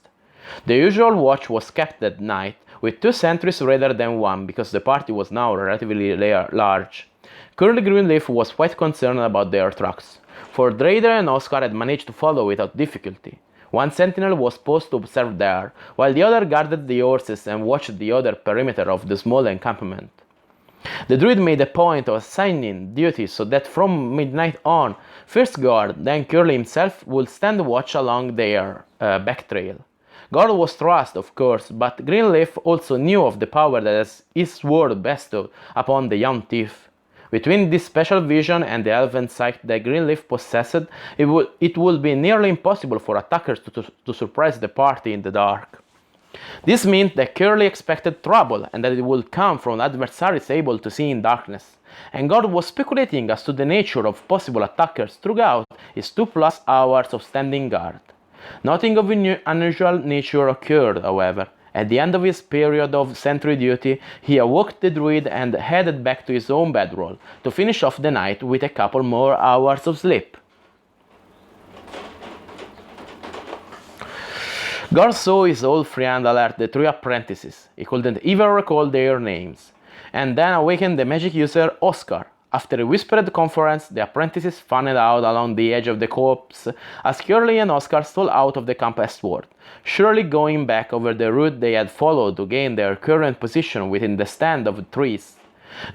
The usual watch was kept at night, with 2 sentries rather than 1, because the party was now relatively large. Curly Greenleaf was quite concerned about their tracks, for Drader and Oscar had managed to follow without difficulty. 1 sentinel was posted to observe there, while the other guarded the horses and watched the other perimeter of the small encampment. The druid made a point of assigning duty so that from midnight on, first Guard, then Curly himself would stand watch along their back trail. Guard was trust, of course, but Greenleaf also knew of the power that his word bestowed upon the young thief. Between this special vision and the elven sight that Greenleaf possessed, it would be nearly impossible for attackers to surprise the party in the dark. This meant that Curly expected trouble and that it would come from adversaries able to see in darkness, and God was speculating as to the nature of possible attackers throughout his 2+ hours of standing guard. Nothing of unusual nature occurred, however. At the end of his period of sentry duty, he awoke the druid and headed back to his own bedroll to finish off the night with a couple more hours of sleep. Guard saw his old friend alert the 3 apprentices. He couldn't even recall their names, and then awakened the magic user Oscar. After a whispered conference, the apprentices funneled out along the edge of the copse as Curly and Oscar stole out of the camp westward, surely going back over the route they had followed to gain their current position within the stand of trees.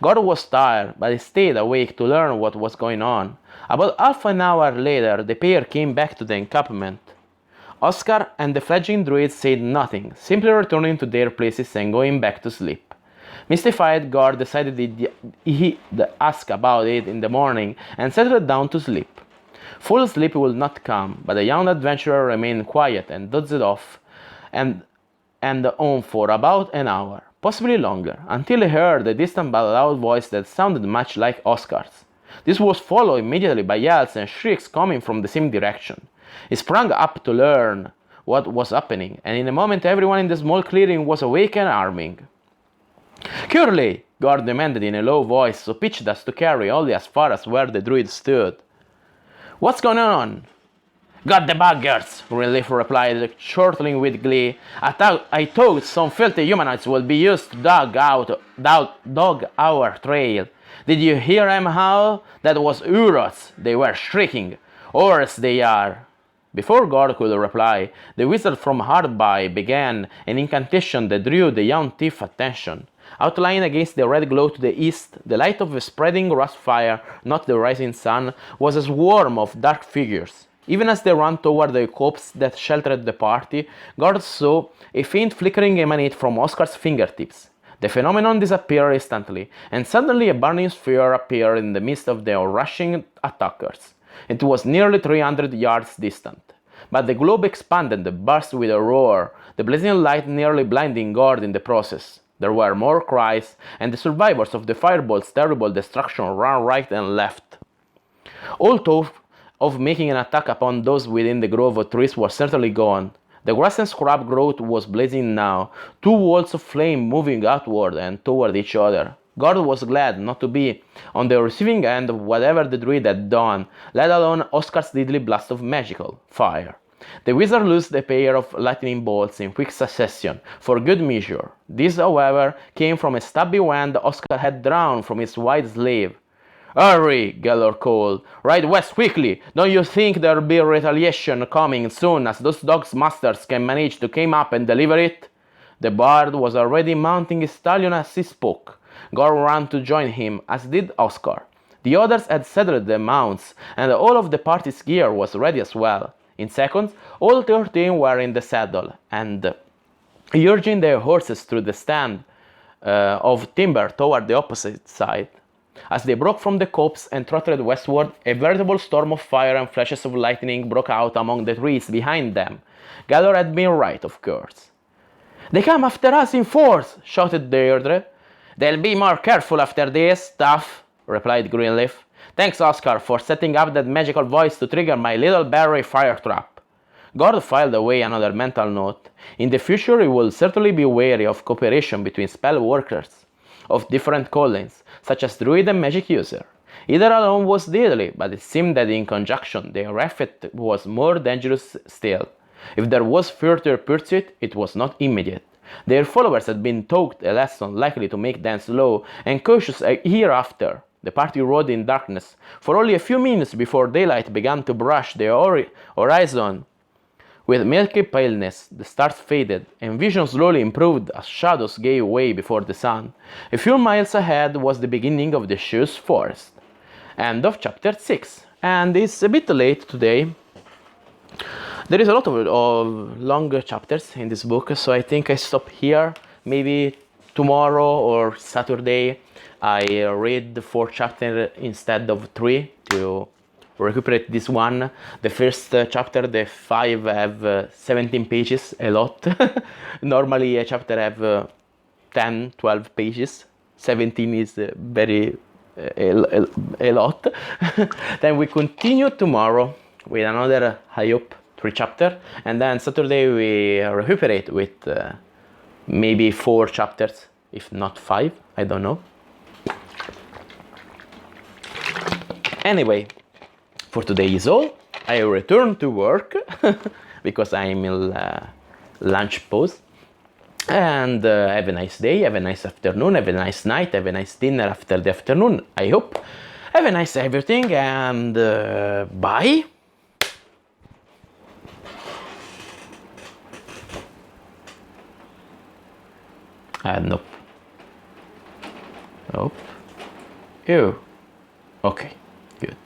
God was tired, but he stayed awake to learn what was going on. About half an hour later, the pair came back to the encampment. Oscar and the fledgling druid said nothing, simply returning to their places and going back to sleep. Mystified, Guard decided he'd ask about it in the morning and settled down to sleep. Full sleep would not come, but the young adventurer remained quiet and dozed off and on for about an hour, possibly longer, until he heard a distant but loud voice that sounded much like Oscar's. This was followed immediately by yells and shrieks coming from the same direction. He sprang up to learn what was happening, and in a moment everyone in the small clearing was awake and arming. "Curly!" Guard demanded in a low voice, so pitched as to carry only as far as where the druid stood. "What's going on?" "Got the buggers!" Greenleaf replied, chortling with glee. I thought some filthy humanoids would be used to dog our trail. Did you hear them howl? That was Urots. They were shrieking. Or as they are." Before Guard could reply, the wizard from hard by began an incantation that drew the young thief's attention. Outlined against the red glow to the east, the light of a spreading rust fire, not the rising sun, was a swarm of dark figures. Even as they ran toward the copse that sheltered the party, Guard saw a faint flickering emanate from Oscar's fingertips. The phenomenon disappeared instantly, and suddenly a burning sphere appeared in the midst of the rushing attackers. It was nearly 300 yards distant. But the globe expanded and burst with a roar, the blazing light nearly blinding Guard in the process. There were more cries, and the survivors of the fireball's terrible destruction ran right and left. All thought of making an attack upon those within the grove of trees was certainly gone. The grass and scrub growth was blazing now, 2 walls of flame moving outward and toward each other. Guard was glad not to be on the receiving end of whatever the druid had done, let alone Oscar's deadly blast of magical fire. The wizard loosed a pair of lightning bolts in quick succession, for good measure. This, however, came from a stubby wand Oscar had drawn from his white sleeve. "Hurry!" Gellor called. "Ride west quickly! Don't you think there'll be retaliation coming soon as those dogs' masters can manage to come up and deliver it?" The bard was already mounting his stallion as he spoke. Guard ran to join him, as did Oscar. The others had saddled their mounts, and all of the party's gear was ready as well. In seconds, all 13 were in the saddle, and urging their horses through the stand of timber toward the opposite side. As they broke from the copse and trotted westward, a veritable storm of fire and flashes of lightning broke out among the trees behind them. Gellor had been right, of course. "They come after us in force!" shouted Deirdre. "They'll be more careful after this stuff," replied Greenleaf. "Thanks, Oscar, for setting up that magical voice to trigger my little berry fire trap." Gord filed away another mental note. In the future, he will certainly be wary of cooperation between spell workers of different callings, such as druid and magic user. Either alone was deadly, but it seemed that in conjunction their effect was more dangerous still. If there was further pursuit, it was not immediate. Their followers had been taught a lesson likely to make them slow and cautious hereafter. The party rode in darkness for only a few minutes before daylight began to brush the horizon. With milky paleness, the stars faded, and vision slowly improved as shadows gave way before the sun. A few miles ahead was the beginning of the Shoes Forest. End of chapter 6. And it's a bit late today. There is a lot of longer chapters in this book, so I think I stop here. Maybe tomorrow or Saturday I read the 4th chapter instead of 3 to recuperate this one. The first chapter, the 5 have 17 pages, a lot. Normally a chapter have 10, 12 pages. 17 is very a lot. Then we continue tomorrow with another, I hope, 3 chapter, and then Saturday we recuperate with maybe 4 chapters, if not 5, I don't know. Anyway, for today is all. I return to work because I'm in lunch pause. And have a nice day, have a nice afternoon, have a nice night, have a nice dinner after the afternoon, I hope. Have a nice everything, and bye. Nope. Nope. Ew. Okay, good.